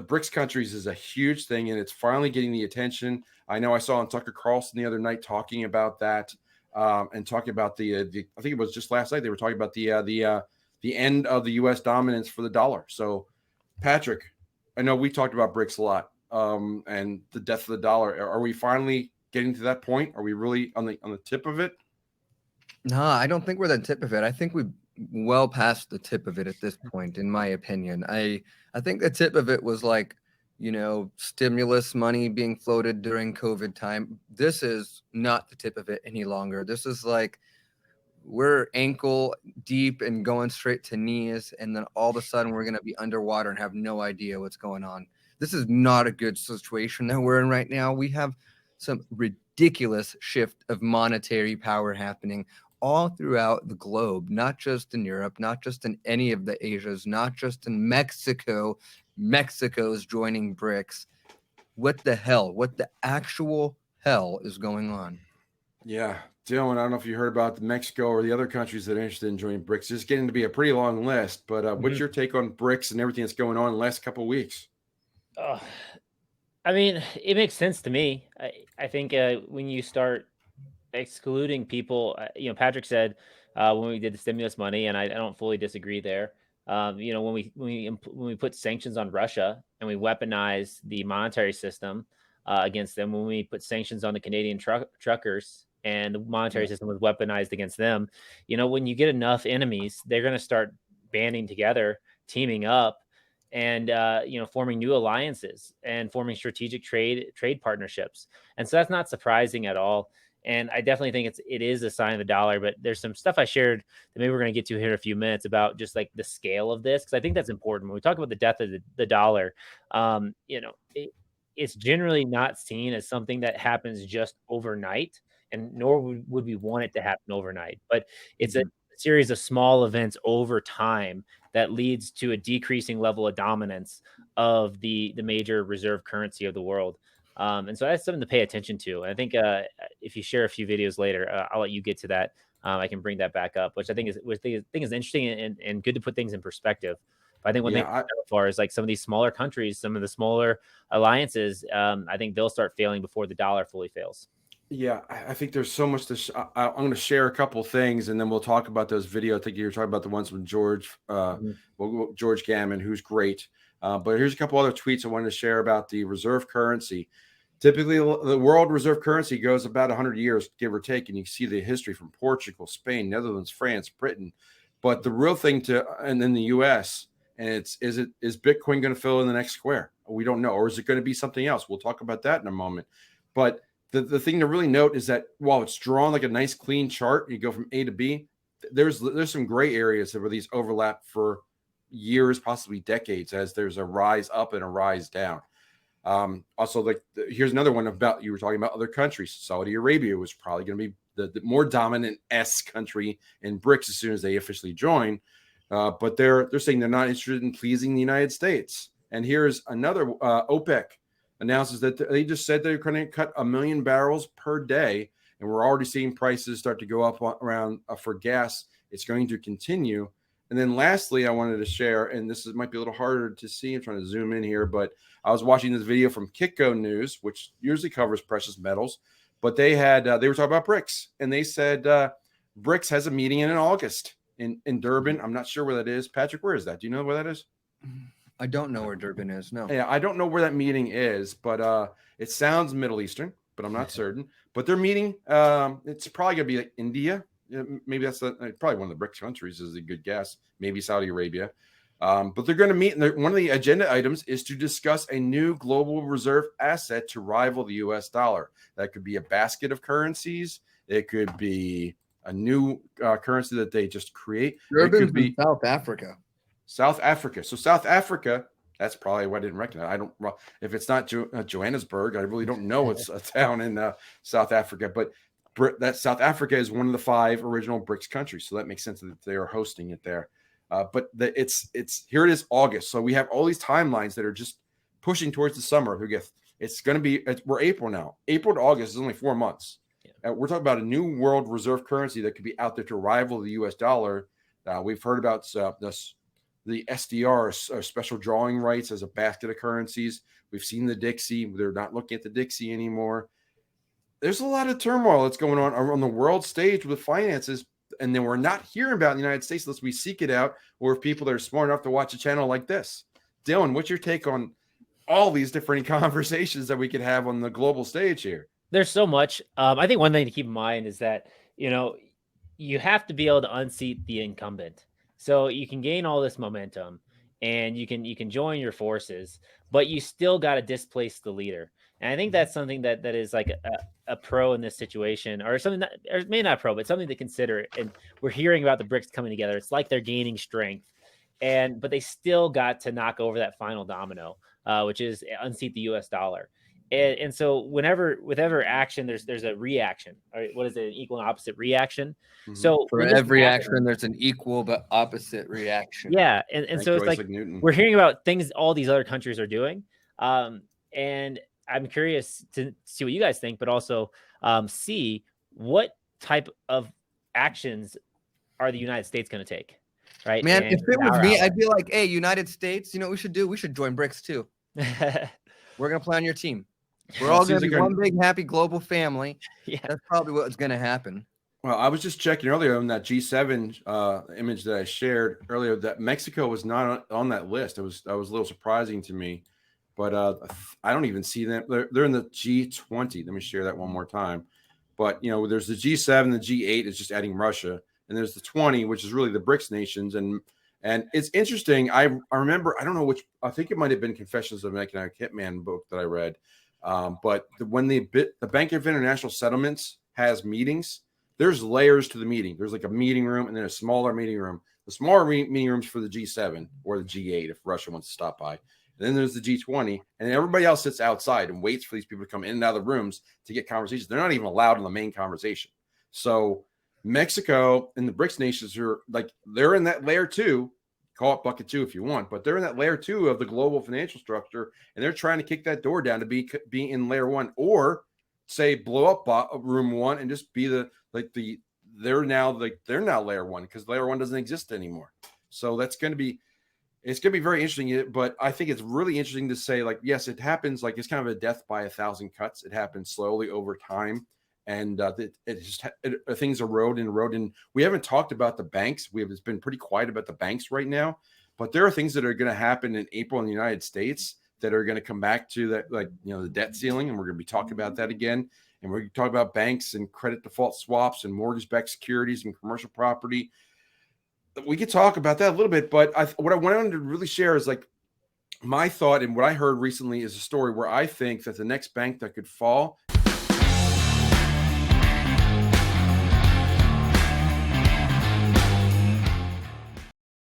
BRICS countries is a huge thing, and it's finally getting the attention. I know I saw on Tucker Carlson the other night talking about that, and talking about the I think it was just last night they were talking about the end of the U.S. dominance for the dollar. So, Patrick, I know we talked about BRICS a lot, and the death of the dollar. Are we finally getting to that point? Are we really on the tip of it? No, I don't think we're the tip of it. I think we've well past the tip of it at this point, in my opinion. I think the tip of it was like, stimulus money being floated during COVID time. This is not the tip of it any longer. This is like we're ankle deep and going straight to knees, and then all of a sudden we're going to be underwater and have no idea what's going on. This is not a good situation that we're in right now. We have some ridiculous shift of monetary power happening all throughout the globe, not just in Europe, not just in any of the Asias, not just in Mexico. Mexico's joining BRICS. What the hell? What the actual hell is going on? Yeah, Dylan, I don't know if you heard about Mexico or the other countries that are interested in joining BRICS. It's getting to be a pretty long list, but what's your take on BRICS and everything that's going on in the last couple of weeks? I mean, it makes sense to me. I think when you start excluding people, Patrick said when we did the stimulus money, and I don't fully disagree there. When we put sanctions on Russia and we weaponize the monetary system against them, when we put sanctions on the Canadian truckers and the monetary system was weaponized against them, when you get enough enemies, they're going to start banding together, teaming up, and forming new alliances and forming strategic trade partnerships. And so that's not surprising at all. And I definitely think it is a sign of the dollar, but there's some stuff I shared that maybe we're going to get to here in a few minutes about just like the scale of this. Cause I think that's important. When we talk about the death of the dollar, it's generally not seen as something that happens just overnight, and nor would we want it to happen overnight, but it's a series of small events over time that leads to a decreasing level of dominance of the major reserve currency of the world. And so that's something to pay attention to. And I think if you share a few videos later, I'll let you get to that. I can bring that back up, which I think is interesting and good to put things in perspective. But I think one thing so far is like some of these smaller countries, some of the smaller alliances, I think they'll start failing before the dollar fully fails. Yeah, I think there's so much to. I'm going to share a couple things, and then we'll talk about those videos. I think you were talking about the ones with George, George Gammon, who's great. But here's a couple other tweets I wanted to share about the reserve currency. Typically, the world reserve currency goes about 100 years, give or take, and you see the history from Portugal, Spain, Netherlands, France, Britain. But the real thing and then the U.S. and is Bitcoin going to fill in the next square? We don't know, or is it going to be something else? We'll talk about that in a moment. But the thing to really note is that while it's drawn like a nice clean chart, you go from A to B, there's some gray areas where these overlap for years, possibly decades, as there's a rise up and a rise down. Also, here's another one about, you were talking about other countries. Saudi Arabia was probably going to be the more dominant country in BRICS as soon as they officially join. But they're saying they're not interested in pleasing the United States. And here's another OPEC announces that they just said they're going to cut 1 million barrels per day. And we're already seeing prices start to go up around for gas. It's going to continue. And then lastly, I wanted to share, and might be a little harder to see. I'm trying to zoom in here, but I was watching this video from Kitco News, which usually covers precious metals. But they were talking about BRICS, and they said BRICS has a meeting in August in Durban. I'm not sure where that is. Patrick, where is that? Do you know where that is? I don't know where Durban is. No. Yeah, I don't know where that meeting is, but it sounds Middle Eastern, but I'm not certain. But their meeting, it's probably going to be like India. Maybe that's probably one of the BRICS countries is a good guess. Maybe Saudi Arabia. But they're going to meet, and one of the agenda items is to discuss a new global reserve asset to rival the U.S. dollar. That could be a basket of currencies. It could be a new currency that they just create. Durban's it could be South Africa. South Africa. So South Africa, that's probably what I didn't recognize. If it's not Johannesburg, I really don't know it's a town in South Africa. But that South Africa is one of the 5 original BRICS countries, so that makes sense that they are hosting it there. But it's here it is August, so we have all these timelines that are just pushing towards the summer. It's going to be we're April now. April to August is only 4 months. Yeah. We're talking about a new world reserve currency that could be out there to rival the U.S. dollar. We've heard about the SDR, or special drawing rights, as a basket of currencies. We've seen the Dixie. They're not looking at the Dixie anymore. There's a lot of turmoil that's going on the world stage with finances, and then we're not hearing about in the United States unless we seek it out, or if people that are smart enough to watch a channel like this. Dylan, what's your take on all these different conversations that we could have on the global stage here? There's so much. I think one thing to keep in mind is that, you have to be able to unseat the incumbent. So you can gain all this momentum and you can join your forces, but you still got to displace the leader. And I think that's something that is like a pro in this situation, or something that, or maybe not pro, but something to consider. And we're hearing about the BRICS coming together. It's like they're gaining strength, but they still got to knock over that final domino, which is unseat the US dollar. And so with every action, there's a reaction. Or what is it? An equal and opposite reaction. Mm-hmm. So for every action, there's an equal but opposite reaction. Yeah. And so it's like we're hearing about things all these other countries are doing. And I'm curious to see what you guys think, but also see what type of actions are the United States going to take, right? Man, and if it was me, I'd be like, hey, United States, you know what we should do? We should join BRICS too. We're going to play on your team. We're all going to be one big happy global family. Yeah, that's probably what's going to happen. Well, I was just checking earlier on that G7 image that I shared earlier that Mexico was not on that list. That was a little surprising to me, but I don't even see them. They're in the G20. Let me share that one more time. But there's the G7, the G8 is just adding Russia, and there's the 20, which is really the BRICS nations. And it's interesting. I remember, I don't know which. I think it might have been Confessions of an Economic Hitman book that I read. But when the Bank of International Settlements has meetings, there's layers to the meeting. There's like a meeting room and then a smaller meeting room. The smaller meeting rooms for the G7 or the G8 if Russia wants to stop by. And then there's the G20, and everybody else sits outside and waits for these people to come in and out of the rooms to get conversations. They're not even allowed in the main conversation. So Mexico and the BRICS nations are like, they're in that layer 2. Call it bucket 2 if you want, but they're in that layer 2 of the global financial structure, and they're trying to kick that door down to be in layer 1, or say blow up room 1 and just be they're now layer 1 because layer 1 doesn't exist anymore. So it's going to be very interesting. But I think it's really interesting to say, like, yes, it happens. Like, it's kind of a death by 1,000 cuts. It happens slowly over time. And things erode. And we haven't talked about the banks. It's been pretty quiet about the banks right now, but there are things that are going to happen in April in the United States that are going to come back to that, like, the debt ceiling. And we're going to be talking about that again. And we're going to talk about banks and credit default swaps and mortgage-backed securities and commercial property. We could talk about that a little bit, but what I wanted to really share is, like, my thought, and what I heard recently is a story where I think that the next bank that could fall